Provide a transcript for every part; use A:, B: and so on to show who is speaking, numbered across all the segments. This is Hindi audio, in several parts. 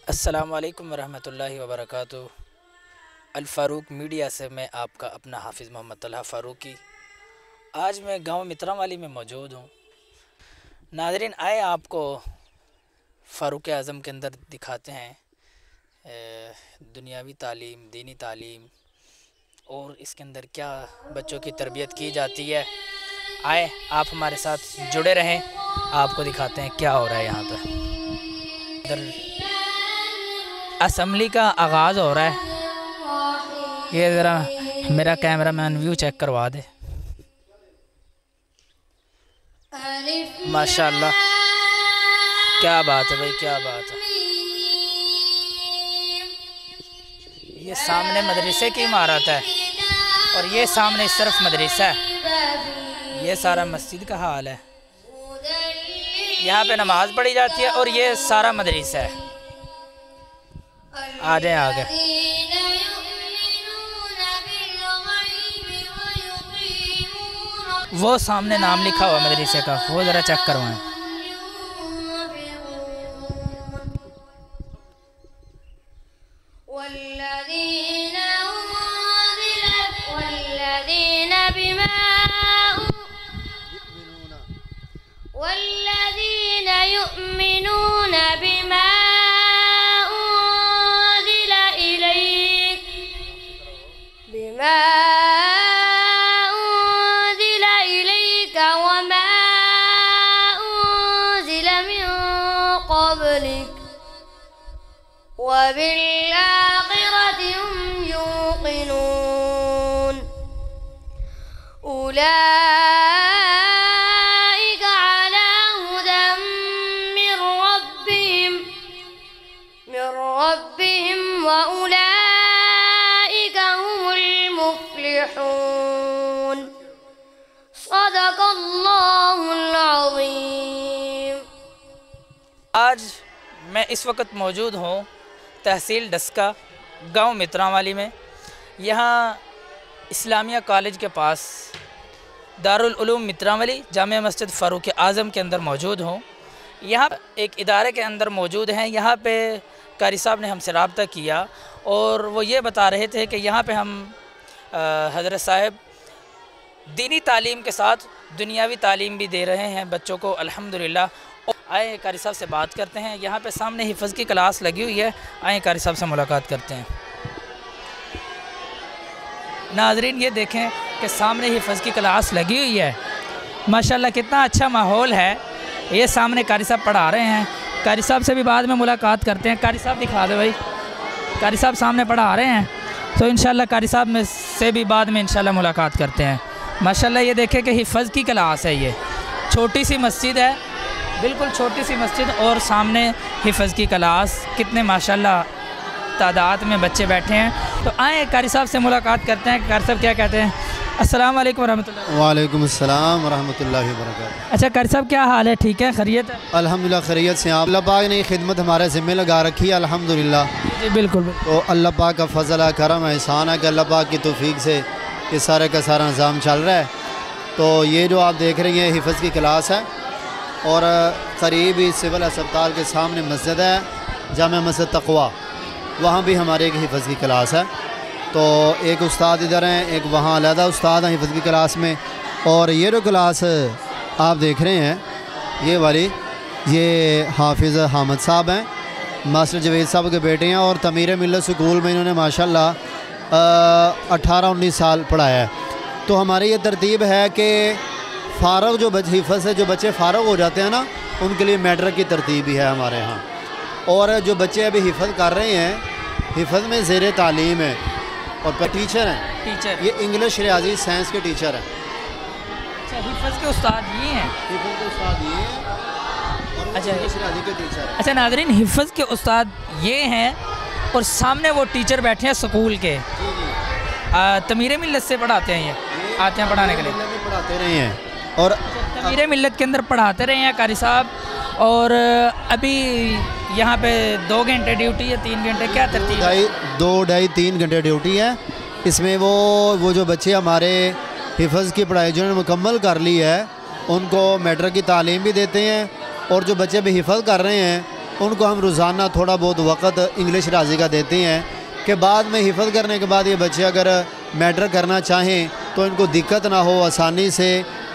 A: अस्सलामुअलैकुम वरहमतुल्लाहि वबरकातुहू। अल फ़ारूक मीडिया से मैं आपका अपना हाफिज़ मोहम्मद तलहा फ़ारूकी। आज मैं गांव मित्रांवाली में मौजूद हूँ। नाज़रीन, आए आपको फ़ारूक आज़म के अंदर दिखाते हैं दुनियावी तालीम, दीनी तालीम और इसके अंदर क्या बच्चों की तरबियत की जाती है। आए आप हमारे साथ जुड़े रहें, आपको दिखाते हैं क्या हो रहा है यहाँ पर। इधर असम्बली का आगाज़ हो रहा है। ये ज़रा मेरा कैमरा मैन व्यू चेक करवा दे। माशाल्लाह, क्या बात है भाई, क्या बात है। ये सामने मदरसे की इमारत है और ये सामने इस तरफ मदरसा है। ये सारा मस्जिद का हाल है। यहाँ पे नमाज पढ़ी जाती है और ये सारा मदरसा है। आ जाए आगे। वो सामने नाम लिखा हुआ मदरसे का, वो ज़रा चेक करवाएं।
B: वबिल-आखिरति हुम यूक़िनून उलाइका अला हुदम मिर रब्बिहिम व उलाइका हुमुल मुफ़्लिहून। सदक़ल्लाहुल अज़ीम।
A: आज मैं इस वक्त मौजूद हूँ तहसील डस्का, गांव मित्रांवाली में। यहाँ इस्लामिया कॉलेज के पास दारुल उलूम मित्रांवाली जामिया मस्जिद फ़ारूक आज़म के अंदर मौजूद हूँ। यहाँ एक इदारे के अंदर मौजूद हैं। यहाँ पे कारी साहब ने हमसे रब्ता किया और वो ये बता रहे थे कि यहाँ पे हम हज़रत साहब दीनी तालीम के साथ दुनियावी तालीम भी दे रहे हैं बच्चों को, अल्हम्दुलिल्लाह। आए कारी साहब से बात करते हैं। यहाँ पे सामने हिफ़्ज़ की क्लास लगी हुई है। आए कारी साहब से मुलाकात करते हैं। नाज़रीन, ये देखें कि सामने हिफ़्ज़ की क्लास लगी हुई है। माशाल्लाह कितना अच्छा माहौल है। ये सामने कारी साहब पढ़ा रहे हैं। कारी साहब से भी बाद में मुलाकात करते हैं। कारी साहब दिखा दे भाई, कारी साहब सामने पढ़ा रहे हैं। तो इंशाल्लाह कारी साहब में से भी बाद में इंशाल्लाह मुलाकात करते हैं। माशाल्लाह ये देखें कि हिफ़्ज़ की क्लास है। ये छोटी सी मस्जिद है, बिल्कुल छोटी सी मस्जिद और सामने हिफ़्ज़ की क्लास। कितने माशाल्लाह तादाद में बच्चे बैठे हैं। तो आए कारी साहब से मुलाकात करते हैं। कारी साहब क्या कहते हैं? अस्सलाम वालेकुम वरहमतुल्लाह।
C: वालेकुम अस्सलाम वरहमतुल्लाहि वबरकातुहू।
A: अच्छा कारी साहब, क्या हाल है? ठीक है, खैरियत है?
C: अल्हम्दुलिल्लाह खैरियत से। आप अल्लाह पाक ने खिदमत हमारे ज़िम्मे लगा रखी है, अल्हम्दुलिल्लाह।
A: जी बिल्कुल।
C: तो अल्लाह पाक का फ़ज़ल है, करम है, एहसान है कि अल्लाह पाक की तौफ़ीक से ये सारे का सारा निज़ाम चल रहा है। तो ये जो आप देख रही हैं हिफ़्ज़ की क्लास है और करीब ही सिविल अस्पताल के सामने मस्जिद है जामिया मस्जिद तक़वा, वहाँ भी हमारे एक हिफ़्ज़ की क्लास है। तो एक उस्ताद इधर हैं, एक वहाँ अलहदा उस्ताद हैं हिफ़्ज़ की क्लास में। और ये जो क्लास आप देख रहे हैं ये वाली, ये हाफिज़ हामिद साहब हैं, मास्टर जवेद साहब के बेटे हैं और तमीर मिल्लत स्कूल में इन्होंने माशाल्लाह 18-19 साल पढ़ाया है। तो हमारी ये तरतीब है कि फ़ारग जो हिफ़्ज़ से जो बच्चे फ़ारग हो जाते हैं ना, उनके लिए मैट्रिक की तरतीब भी है हमारे यहाँ। और जो बच्चे अभी हिफ़्ज़ कर रहे हैं, हिफ़्ज़ में ज़ेर तालीम है और टीचर हैं। टीचर ये इंग्लिश, रियाजी, साइंस के टीचर हैं।
A: अच्छा, हिफ़्ज़ के उस्ताद ये हैं?
C: हिफ़्ज़ के उस्ताद ये हैं और
A: अच्छा,
C: इंग्लिश, रियाजी के टीचर हैं।
A: अच्छा नाज़रीन, हिफ़्ज़ के उस्ताद ये हैं और सामने वो टीचर बैठे हैं स्कूल के। तमीर मिल्लत से पढ़ाते हैं, ये आते हैं पढ़ाने के लिए?
C: पढ़ाते रहे हैं और
A: तमीर मिल्लत के अंदर पढ़ाते रहे हैं कारी साहब। और अभी यहाँ पे 2 घंटे ड्यूटी है, 3 घंटे, क्या तरतीब है?
C: 2-2.5-3 घंटे ड्यूटी है। इसमें वो जो बच्चे हमारे हिफ़्ज़ की पढ़ाई जिन्होंने मुकम्मल कर ली है, उनको मैट्रिक की तालीम भी देते हैं। और जो बच्चे भी हिफ़्ज़ कर रहे हैं उनको हम रोज़ाना थोड़ा बहुत वक़्त इंग्लिश राजी का देते हैं कि बाद में हिफ़्ज़ करने के बाद ये बच्चे अगर मैट्रिक करना चाहें तो इनको दिक्कत ना हो, आसानी से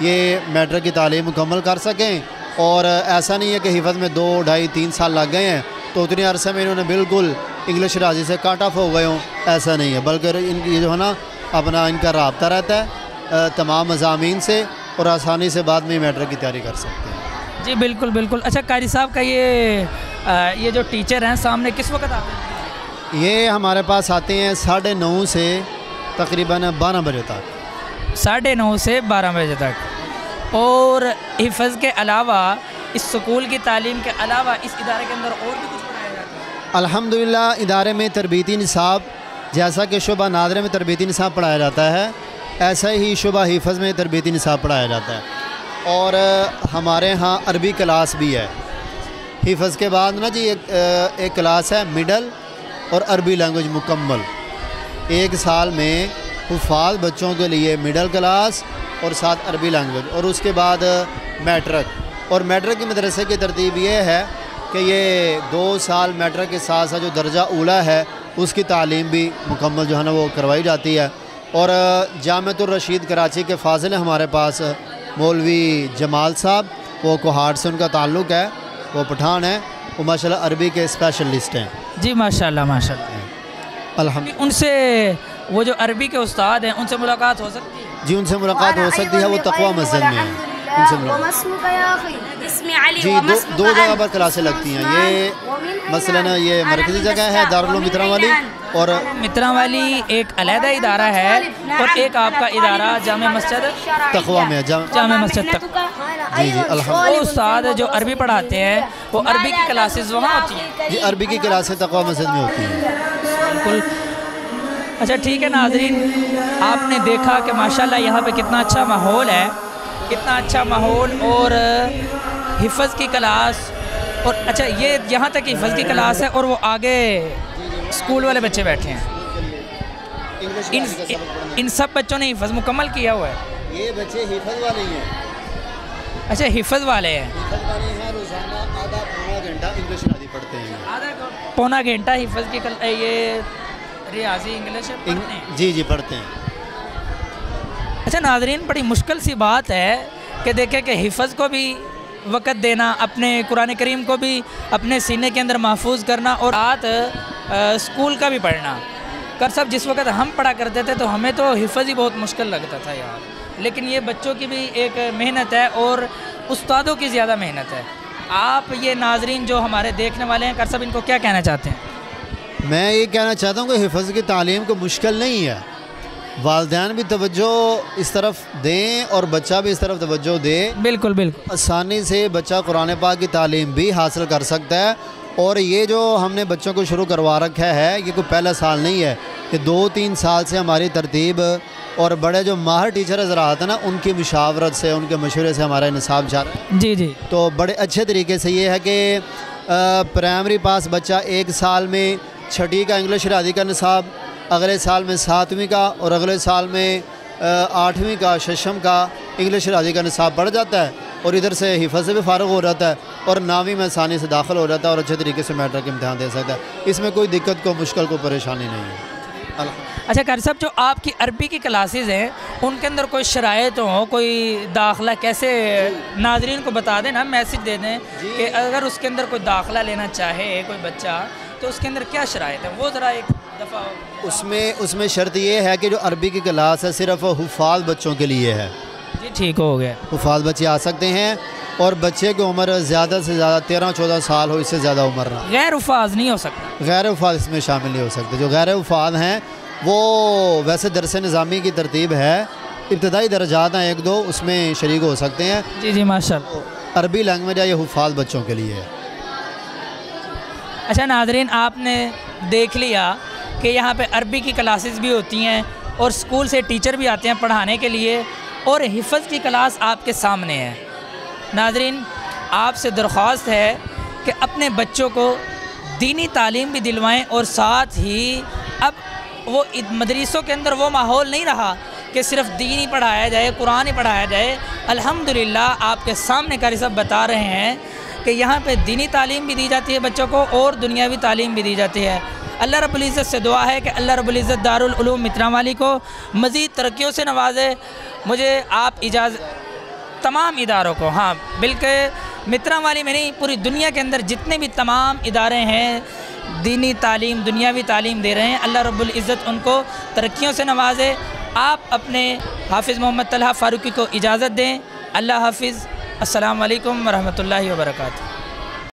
C: ये मैट्रिक की तालीम मुकम्मल कर सकें। और ऐसा नहीं है कि हिफ़्ज़ में 2, 2.5, 3 साल लग गए हैं तो उतने अरसे में इन्होंने बिल्कुल इंग्लिश राजी से कट ऑफ हो गए हों, ऐसा नहीं है। बल्कि ये जो है ना अपना इनका राब्ता रहता है तमाम मज़ामीन से और आसानी से बाद में मैट्रिक की तैयारी कर सकते हैं।
A: जी बिल्कुल बिल्कुल। अच्छा कारी साहब का ये जो टीचर हैं सामने किस वक्त आते हैं?
C: ये हमारे पास आते हैं 9:30 से तकरीबन 12 बजे तक।
A: 9:30 से 12 बजे तक। और हिफ़्ज़ के अलावा इस स्कूल की तालीम के अलावा इस इदारे के अंदर और भी कुछ पढ़ाया जाता है?
C: अल्हम्दुलिल्लाह इदारे में तरबीती निसाब, जैसा कि शुबा नादरे में तरबीती निसाब पढ़ाया जाता है, ऐसा ही शुबा हिफ़्ज़ में तरबीती निसाब पढ़ाया जाता है। और हमारे यहाँ अरबी क्लास भी है। हिफ़्ज़ के बाद ना जी एक क्लास है मिडल और अरबी लैंग्वेज मुकम्मल। 1 साल में हुफ़ाज़ बच्चों के लिए मिडल क्लास और साथ अरबी लैंग्वेज, और उसके बाद मैट्रिक। और मैट्रिक की मदरसे की तरतीब ये है कि ये 2 साल मैट्रिक के साथ साथ जो दर्जा ऊला है उसकी तालीम भी मुकम्मल जो है ना वो करवाई जाती है। और जामिअतुर रशीद कराची के फाजिल हमारे पास मौलवी जमाल साहब, वो कोहाट से उनका ताल्लुक़ है, वो पठान है, वो माशाल्लाह अरबी के स्पेशलिस्ट हैं।
A: जी माशाल्लाह माशाल्लाह।
C: अल्हम्दुलिल्लाह।
A: उनसे वो जो अरबी के उस्ताद हैं उनसे मुलाकात हो सकती है?
C: जी उनसे मुलाकात हो सकती है, वो तक़वा मस्जिद में है। उनसे जी 2 जगह पर क्लासें लगती हैं। ये मसलन ये मरकज़ी जगह है दारुल उलूम मित्रांवाली, और
A: मित्रांवाली एक अलहदा इदारा है, और एक आपका इदारा जामे मस्जिद
C: तक़वा में है।
A: जामे मस्जिद तक।
C: जी जी अल्हम्दुलिल्लाह।
A: वो उस्ताद जो अरबी पढ़ाते हैं वो अरबी की क्लासेस वहाँ होती हैं?
C: जी अरबी की क्लासें तक़वा मस्जिद में होती हैं।
A: बिल्कुल। अच्छा ठीक है नाज़रीन, आपने देखा कि माशाल्लाह यहाँ पे कितना अच्छा माहौल है, कितना अच्छा माहौल, और हिफ़्ज़ की क्लास। और अच्छा ये यहाँ तक हिफ़्ज़ की क्लास है और वो आगे स्कूल वाले बच्चे बैठे हैं। इन सब बच्चों ने हिफ़्ज़ मुकम्मल किया हुआ है?
C: ये बच्चे हिफ़्ज़ वाले ही हैं।
A: अच्छा हिफ़्ज़ वाले हैं।
C: हिफ़्ज़ वाले हैं, रोज़ाना आधा पौना घंटा इंग्लिश राजी पढ़ते हैं।
A: पौना घंटा हिफ़्ज़ की ये रियाजी इंग्लिश पढ़ते हैं?
C: जी जी पढ़ते हैं।
A: अच्छा नाज़रीन, बड़ी मुश्किल सी बात है कि देखें कि हिफ़्ज़ को भी वक़्त देना, अपने कुरान करीम को भी अपने सीने के अंदर महफूज करना, और साथ स्कूल का भी पढ़ना। कर सब जिस वक़्त हम पढ़ा करते थे तो हमें तो हिफ़्ज़ ही बहुत मुश्किल लगता था यार, लेकिन ये बच्चों की भी एक मेहनत है और उस्तादों की ज़्यादा मेहनत है। आप ये नाज़रीन जो हमारे देखने वाले हैं, कर सब इनको क्या कहना चाहते हैं?
C: मैं ये कहना चाहता हूँ कि हिफ़्ज़ की तालीम को मुश्किल नहीं है। वालिदैन भी तवज्जो इस तरफ दें और बच्चा भी इस तरफ तवज्जो दे।
A: बिल्कुल बिल्कुल।
C: आसानी से बच्चा कुरान पाक की तालीम भी हासिल कर सकता है। और ये जो हमने बच्चों को शुरू करवा रखा है, ये कोई पहला साल नहीं है, कि 2-3 साल से हमारी तरतीब और बड़े जो माहिर टीचर हज़रात हैं ना, उनकी मुशावरत से, उनके मशवरे से हमारा निसाब जा रहा है।
A: जी जी।
C: तो बड़े अच्छे तरीके से ये है कि प्राइमरी पास बच्चा 1 साल में 6ठी का इंग्लिश राजी का निसाब, अगले साल में 7वीं का, और अगले साल में 8वीं का शशम का इंग्लिश राजी का निसाब बढ़ जाता है, और इधर से हिफ़्ज़ से भी फ़ारिग हो जाता है, और 9वीं में आसानी से दाखिल हो जाता है और अच्छे तरीके से मैट्रिक इम्तहान दे सकता है। इसमें कोई दिक्कत को मुश्किल को परेशानी नहीं है।
A: अच्छा कारी साहब, जो आपकी अरबी की क्लासेस हैं उनके अंदर कोई शराइत हो, कोई दाखिला कैसे, नाज़रीन को बता दें ना, मैसेज दे दें कि अगर उसके अंदर कोई दाखिला लेना चाहे कोई बच्चा तो उसके अंदर क्या शराइत है, वो ज़रा एक दफ़ा।
C: उसमें शर्त ये है कि जो अरबी की क्लास है सिर्फ़ हुफ़ाज़ बच्चों के लिए है।
A: जी ठीक हो गया।
C: हुफ़ाज़ बच्चे आ सकते हैं, और बच्चे की उम्र ज़्यादा से ज़्यादा 13-14 साल हो, इससे ज़्यादा उम्र ना।
A: गैर हुफ़ाज़ नहीं हो सकता?
C: गैर हुफ़ाज़ इसमें शामिल नहीं हो सकते। जो गैर हुफ़ाज़ हैं वो वैसे दरस निज़ामी की तरतीब है, इब्तदाई दर्जात हैं 1-2, उसमें शरीक हो सकते हैं।
A: जी जी माशाल्लाह।
C: अरबी लैंग्वेज है, ये हुफ़ाज़ बच्चों के लिए है।
A: अच्छा नाज़रीन, आपने देख लिया कि यहाँ पे अरबी की क्लासेस भी होती हैं और स्कूल से टीचर भी आते हैं पढ़ाने के लिए, और हिफ़्ज़ की क्लास आपके सामने है। नाज़रीन, आपसे दरख्वास्त है कि अपने बच्चों को दीनी तालीम भी दिलवाएं, और साथ ही अब वो मदरसों के अंदर वो माहौल नहीं रहा कि सिर्फ़ दीन ही पढ़ाया जाए, कुरान ही पढ़ाया जाए। अल्हम्दुलिल्लाह आपके सामने कारी साहब बता रहे हैं कि यहाँ पे दीनी तालीम भी दी जाती है बच्चों को और दुनियावी तालीम भी दी जाती है। अल्लाह रब्बुल इज़्ज़त से दुआ है कि अल्लाह रब्बुल इज़्ज़त दारुल उलूम मित्रांवाली को मज़ीद तरक्कियों से नवाजे। मुझे आप इजाज़त तमाम इदारों को, हाँ बल्कि मित्रांवाली में नहीं, पूरी दुनिया के अंदर जितने भी तमाम इदारे हैं दीनी तालीम दुनियावी तालीम दे रहे हैं, अल्लाह रब्बुल इज़्ज़त उनको तरक्कियों से नवाजे। आप अपने हाफिज़ मोहम्मद तलहा फ़ारूकी को इजाज़त दें। अल्लाह हाफिज़। अस्सलामु अलैकुम वरहमतुल्लाहि वबरकातुहू।